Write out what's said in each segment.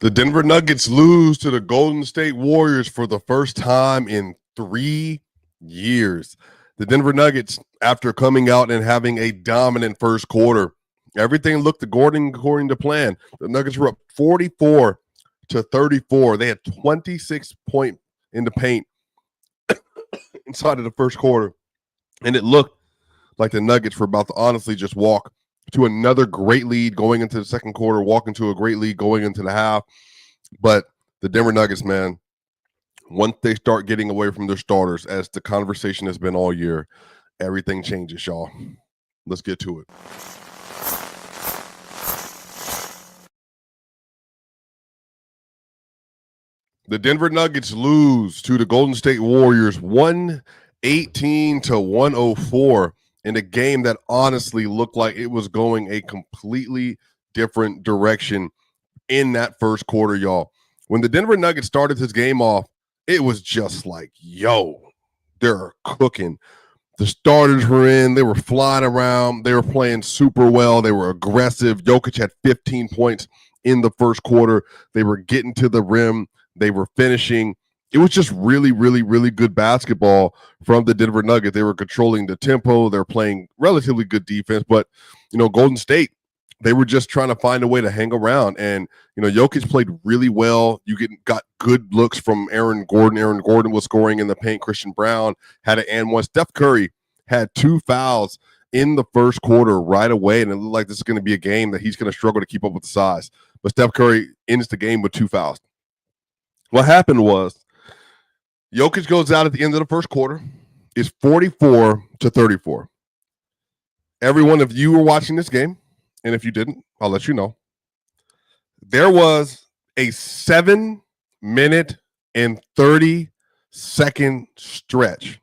The Denver Nuggets lose to the Golden State Warriors for the first time in 3 years. The Denver Nuggets, after coming out and having a dominant first quarter, everything looked according to plan. The Nuggets were up 44-34. They had 26 points in the paint inside of the first quarter, and it looked like the Nuggets were about to honestly just walk to another great lead going into the second quarter, walk into a great lead going into the half. But the Denver Nuggets, man, once they start getting away from their starters, as the conversation has been all year, everything changes, y'all. Let's get to it. The Denver Nuggets lose to the Golden State Warriors 118-104 in a game that honestly looked like it was going a completely different direction in that first quarter, y'all. When the Denver Nuggets started this game off, it was just like, yo, they're cooking. The starters were in. They were flying around. They were playing super well. They were aggressive. Jokic had 15 points in the first quarter. They were getting to the rim. They were finishing. It was just really, really, really good basketball from the Denver Nuggets. They were controlling the tempo. They're playing relatively good defense. But, Golden State, they were just trying to find a way to hang around. And, Jokic played really well. You got good looks from Aaron Gordon. Aaron Gordon was scoring in the paint. Christian Brown had an and one. Steph Curry had 2 fouls in the first quarter right away. And it looked like this is going to be a game that he's going to struggle to keep up with the size. But Steph Curry ends the game with 2 fouls. What happened was Jokic goes out at the end of the first quarter. It's 44-34. Every one of you were watching this game, and if you didn't, I'll let you know. There was a 7-minute and 30-second stretch.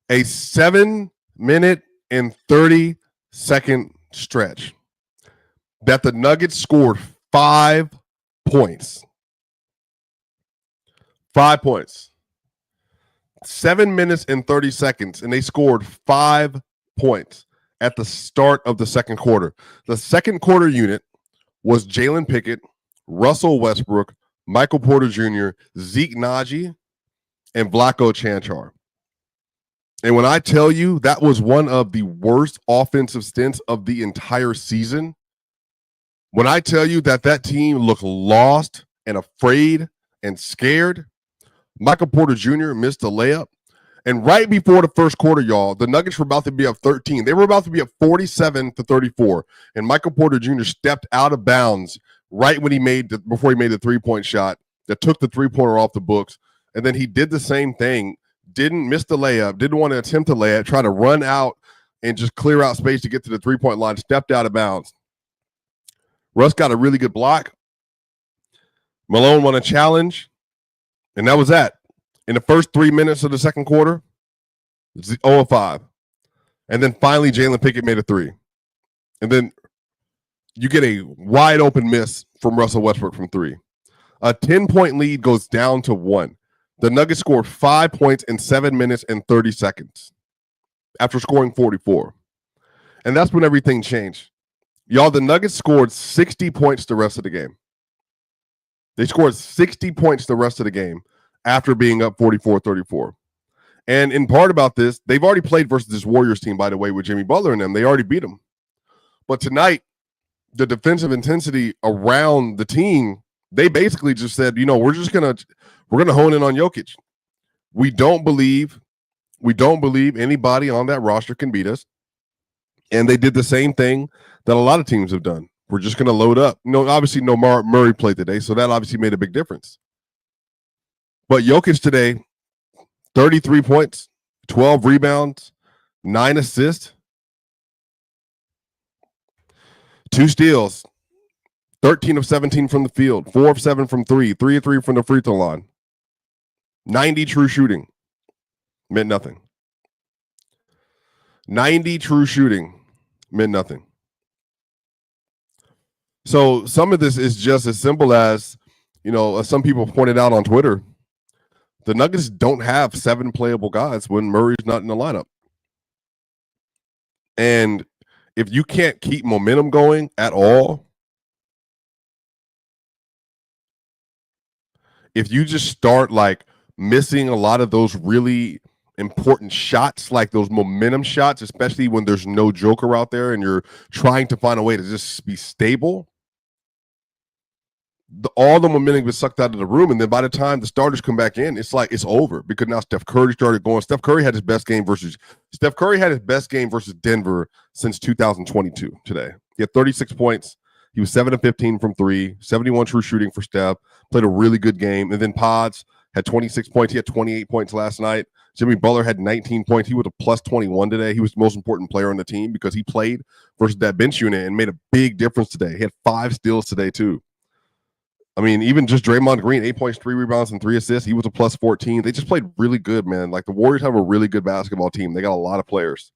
A 7-minute and 30-second stretch that the Nuggets scored 5 points. 5 points. 7 minutes and 30 seconds, and they scored 5 points at the start of the second quarter. The second quarter unit was Jalen Pickett, Russell Westbrook, Michael Porter Jr., Zeke Naji, and Vlatko Cancar. And when I tell you that was one of the worst offensive stints of the entire season, when I tell you that team looked lost and afraid and scared, Michael Porter Jr. missed a layup. And right before the first quarter, y'all, the Nuggets were about to be up 13. They were about to be up 47-34. And Michael Porter Jr. stepped out of bounds right when before he made the three-point shot that took the three-pointer off the books. And then he did the same thing, didn't miss the layup, didn't want to attempt a layup, try to run out and just clear out space to get to the three-point line, stepped out of bounds. Russ got a really good block. Malone won a challenge. And that was that. In the first 3 minutes of the second quarter, 0-5. And then finally, Jalen Pickett made a 3. And then you get a wide open miss from Russell Westbrook from 3. A 10-point lead goes down to 1. The Nuggets scored 5 points in 7 minutes and 30 seconds after scoring 44. And that's when everything changed. Y'all, the Nuggets scored 60 points the rest of the game. They scored 60 points the rest of the game after being up 44-34. And in part about this, they've already played versus this Warriors team, by the way, with Jimmy Butler and them. They already beat them. But tonight, the defensive intensity around the team, they basically just said, we're gonna hone in on Jokic. We don't believe anybody on that roster can beat us. And they did the same thing that a lot of teams have done. We're just going to load up. Obviously, no Murray played today, so that obviously made a big difference. But Jokic today, 33 points, 12 rebounds, 9 assists, 2 steals, 13 of 17 from the field, 4 of 7 from 3, 3 of 3 from the free throw line, 90 true shooting. Meant nothing. 90 true shooting meant nothing. So some of this is just as simple as, some people pointed out on Twitter, the Nuggets don't have 7 playable guys when Murray's not in the lineup. And if you can't keep momentum going at all, if you just start like missing a lot of those really important shots, like those momentum shots, especially when there's no joker out there and you're trying to find a way to just be stable, all the momentum gets sucked out of the room. And then by the time the starters come back in, it's like it's over because now Steph Curry started going. Steph Curry had his best game versus Denver since 2022 today. He had 36 points. He was 7 of 15 from 3, 71 true shooting for Steph, played a really good game. And then Pods had 26 points. He had 28 points last night. Jimmy Butler had 19 points. He was a plus 21 today. He was the most important player on the team because he played versus that bench unit and made a big difference today. He had 5 steals today too. I mean, even just Draymond Green, 8 points, 3 rebounds, and 3 assists. He was a plus 14. They just played really good, man. Like the Warriors have a really good basketball team. They got a lot of players.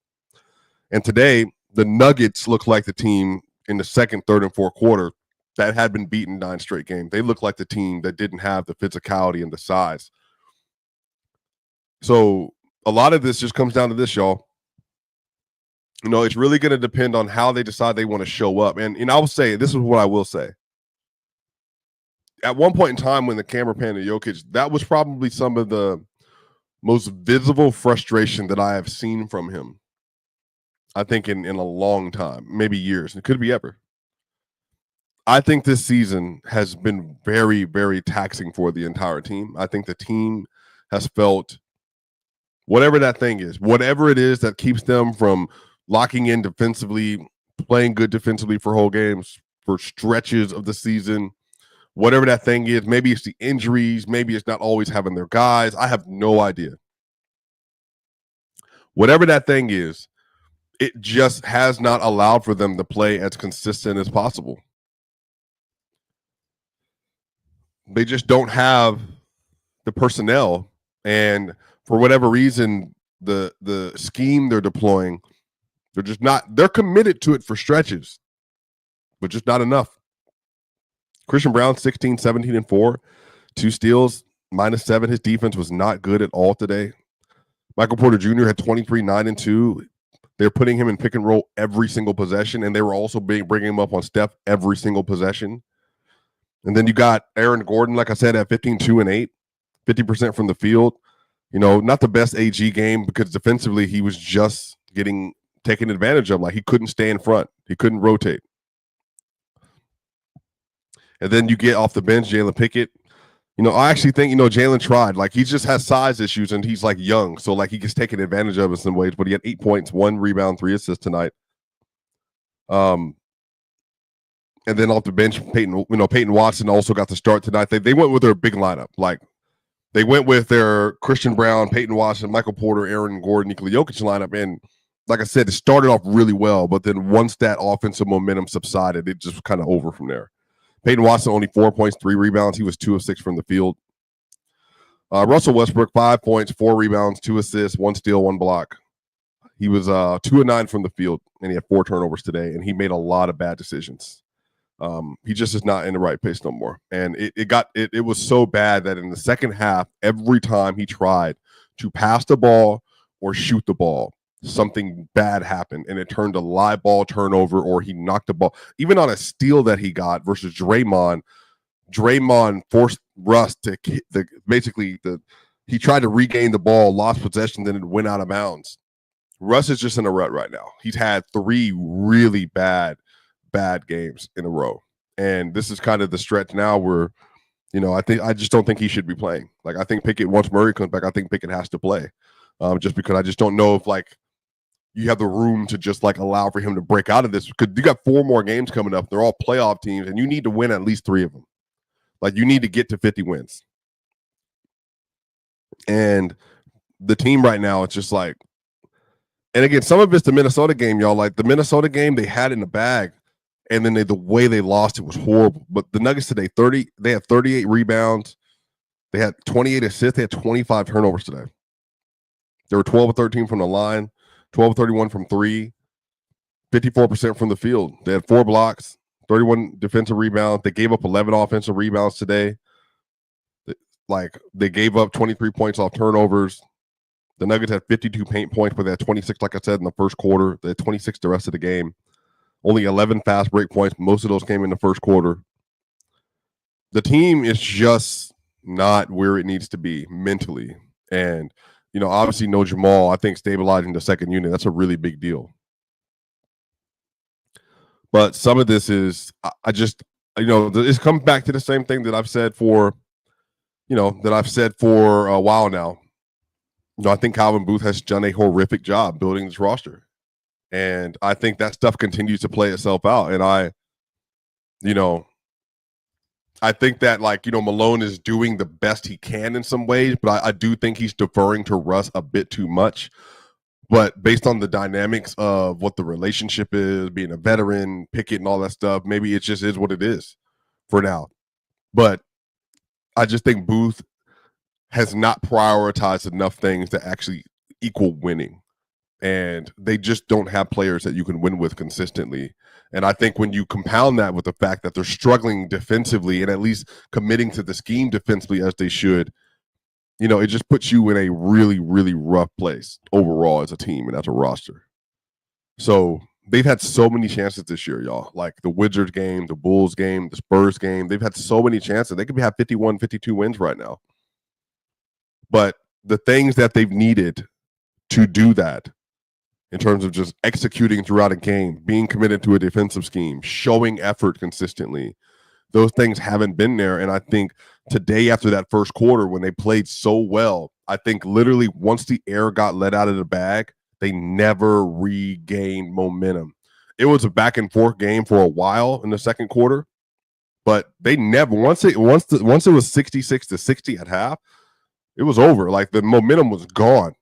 And today, the Nuggets look like the team in the second, third, and fourth quarter that had been beaten 9 straight games. They look like the team that didn't have the physicality and the size. So a lot of this just comes down to this, y'all. You know, it's really going to depend on how they decide they want to show up. And I will say, this is what I will say. At one point in time when the camera panned to Jokic, that was probably some of the most visible frustration that I have seen from him. I think in a long time, maybe years. It could be ever. I think this season has been very, very taxing for the entire team. I think the team has felt whatever that thing is, whatever it is that keeps them from locking in defensively, playing good defensively for whole games, for stretches of the season, whatever that thing is. Maybe it's the injuries. Maybe it's not always having their guys. I have no idea. Whatever that thing is, it just has not allowed for them to play as consistent as possible. They just don't have the personnel, and for whatever reason, the scheme they're deploying, they're committed to it for stretches, but just not enough. Christian Brown, 16, 17, and 4, 2 steals, -7. His defense was not good at all today. Michael Porter Jr. had 23, 9, and 2. They're putting him in pick and roll every single possession, and they were also bringing him up on Steph every single possession. And then you got Aaron Gordon, like I said, at 15, 2, and 8, 50% from the field. You know, not the best AG game because defensively he was just getting taken advantage of. Like he couldn't stay in front. He couldn't rotate. And then you get off the bench, Jalen Pickett. You know, I actually think, you know, Jalen tried. Like he just has size issues and he's like young. So like he gets taken advantage of in some ways, but he had 8 points, 1 rebound, 3 assists tonight. And then off the bench, Peyton Watson also got the start tonight. They went with their big lineup. Like they went with their Christian Brown, Peyton Watson, Michael Porter, Aaron Gordon, Nikola Jokic lineup. And like I said, it started off really well, but then once that offensive momentum subsided, it just kind of over from there. Peyton Watson only 4 points, 3 rebounds. He was 2 of 6 from the field. Russell Westbrook, 5 points, 4 rebounds, 2 assists, 1 steal, 1 block. He was 2 of 9 from the field, and he had 4 turnovers today, and he made a lot of bad decisions. He just is not in the right pace no more. And it was so bad that in the second half, every time he tried to pass the ball or shoot the ball, something bad happened, and it turned a live ball turnover, or he knocked the ball. Even on a steal that he got versus Draymond forced Russ to he tried to regain the ball, lost possession, then it went out of bounds. Russ is just in a rut right now. He's had 3 really bad games in a row, and this is kind of the stretch now where, you know, I just don't think he should be playing. Like I think Pickett, once Murray comes back, I think Pickett has to play, just because I just don't know if like you have the room to just like allow for him to break out of this, because you got 4 more games coming up. They're all playoff teams, and you need to win at least 3 of them. Like you need to get to 50 wins, and the team right now, it's just like, and again, some of it's the Minnesota game, y'all. Like the Minnesota game, they had it in the bag. And then the way they lost it was horrible. But the Nuggets today, they had 38 rebounds. They had 28 assists. They had 25 turnovers today. They were 12 of 13 from the line, 12 of 31 from 3, 54% from the field. They had 4 blocks, 31 defensive rebounds. They gave up 11 offensive rebounds today. They gave up 23 points off turnovers. The Nuggets had 52 paint points, but they had 26, like I said, in the first quarter. They had 26 the rest of the game. Only 11 fast break points. Most of those came in the first quarter. The team is just not where it needs to be mentally. And, obviously no Jamal. I think stabilizing the second unit, that's a really big deal. But some of this is, I just, it comes back to the same thing that I've said for, a while now. I think Calvin Booth has done a horrific job building this roster. And I think that stuff continues to play itself out. And I think that Malone is doing the best he can in some ways, but I do think he's deferring to Russ a bit too much. But based on the dynamics of what the relationship is, being a veteran, Pickett and all that stuff, maybe it just is what it is for now. But I just think Booth has not prioritized enough things to actually equal winning. And they just don't have players that you can win with consistently. And I think when you compound that with the fact that they're struggling defensively and at least committing to the scheme defensively as they should, it just puts you in a really, really rough place overall as a team and as a roster. So they've had so many chances this year, y'all. Like the Wizards game, the Bulls game, the Spurs game. They've had so many chances. They could have 51, 52 wins right now. But the things that they've needed to do that, in terms of just executing throughout a game, being committed to a defensive scheme, showing effort consistently, those things haven't been there. And I think today, after that first quarter, when they played so well, I think literally once the air got let out of the bag, they never regained momentum. It was a back and forth game for a while in the second quarter, but they never, once it was 66-60 at half, it was over. Like the momentum was gone.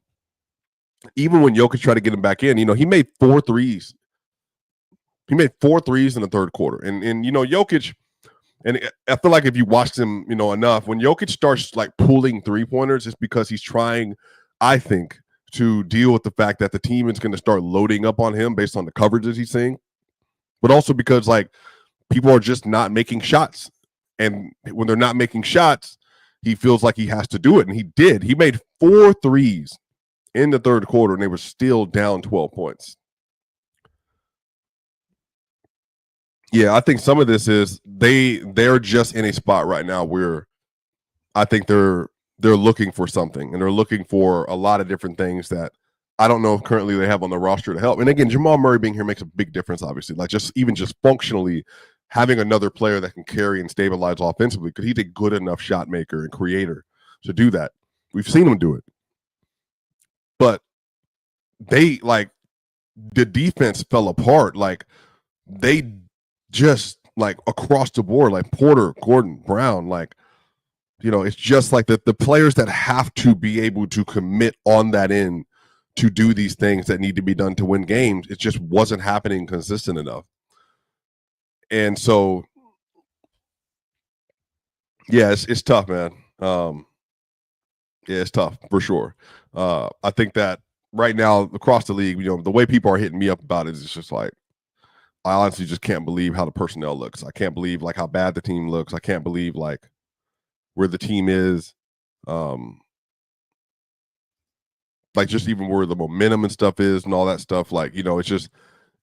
Even when Jokic tried to get him back in, he made 4 threes. He made 4 threes in the third quarter. And Jokic, and I feel like if you watched him, enough, when Jokic starts like pulling 3-pointers, it's because he's trying, I think, to deal with the fact that the team is going to start loading up on him based on the coverages he's seeing. But also because people are just not making shots. And when they're not making shots, he feels like he has to do it. And he did. He made 4 threes in the third quarter, and they were still down 12 points. Yeah, I think some of this is they're just in a spot right now where I think they're looking for something, and they're looking for a lot of different things that I don't know if currently they have on the roster to help. And again, Jamal Murray being here makes a big difference, obviously. Like just functionally having another player that can carry and stabilize offensively, because he's a good enough shot maker and creator to do that. We've seen him do it. But they the defense fell apart. Like they just across the board, like Porter, Gordon, Brown, it's just like the players that have to be able to commit on that end to do these things that need to be done to win games. It just wasn't happening consistent enough. And so, yeah, it's tough, man. Yeah, it's tough for sure. I think that right now across the league, the way people are hitting me up about it is just like, I honestly just can't believe how the personnel looks. I can't believe how bad the team looks. I can't believe where the team is. Just even where the momentum and stuff is and all that stuff. It's just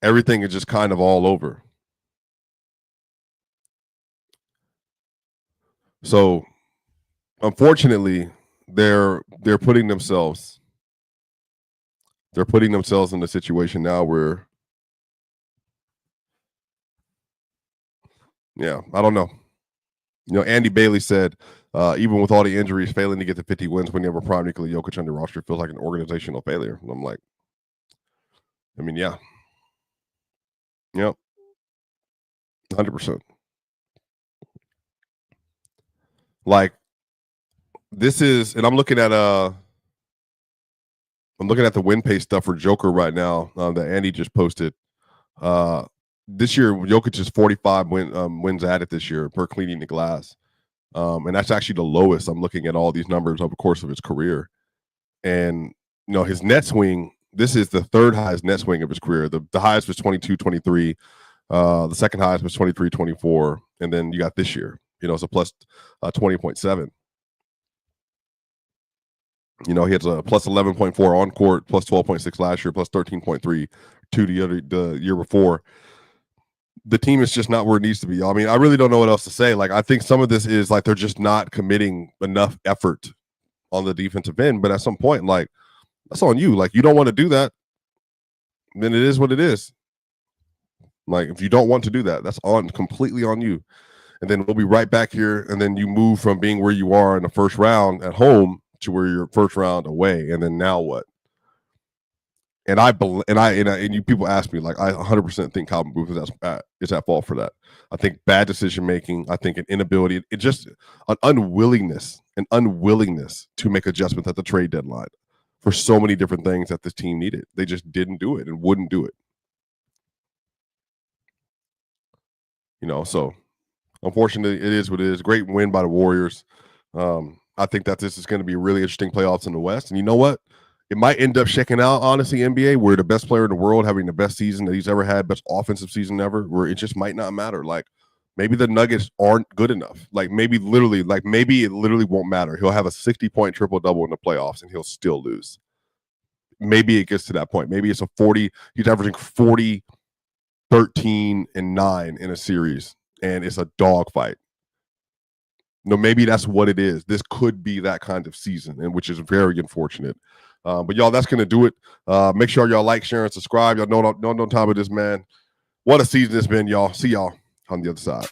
everything is just kind of all over. So unfortunately, they're putting themselves in a situation now where, yeah, I don't know. Andy Bailey said, even with all the injuries, failing to get to 50 wins when you have a prime Nikola Jokic on your roster feels like an organizational failure. And I'm like, I mean, yeah. Yep. 100%. This is, and I'm looking at the win pace stuff for Joker right now that Andy just posted. This year, Jokic is 45 wins added this year per cleaning the glass. And that's actually the lowest. I'm looking at all these numbers over the course of his career. And, his net swing, this is the third highest net swing of his career. The highest was 22-23. The second highest was 23-24. And then you got this year, it's a plus 20.7. He has a plus 11.4 on court, plus 12.6 last year, plus 13.3 the year before. the team is just not where it needs to be. I mean, I really don't know what else to say. Like, I think some of this is like they're just not committing enough effort on the defensive end. But at some point, like, that's on you. Like, you don't want to do that, then it is what it is. Like, if you don't want to do that, that's completely on you. And then we'll be right back here. And then you move from being where you are in the first round at home to where you're first round away. And then now what? And you people ask me, like, I 100% think Calvin Booth is at fault for that. I think bad decision making. I think an inability, it just an unwillingness to make adjustments at the trade deadline for so many different things that this team needed. They just didn't do it and wouldn't do it. So unfortunately, it is what it is. Great win by the Warriors. I think that this is going to be really interesting playoffs in the West. And you know what? It might end up shaking out, honestly, NBA, where the best player in the world having the best season that he's ever had, best offensive season ever, where it just might not matter. Like, maybe the Nuggets aren't good enough. Like, maybe it literally won't matter. He'll have a 60-point triple-double in the playoffs, and he'll still lose. Maybe it gets to that point. Maybe it's a 40. He's averaging 40, 13, and 9 in a series, and it's a dogfight. No, maybe that's what it is. This could be that kind of season, and which is very unfortunate. But y'all, that's going to do it. Make sure y'all like, share, and subscribe. Y'all know no time of this, man. What a season it's been, y'all. See y'all on the other side.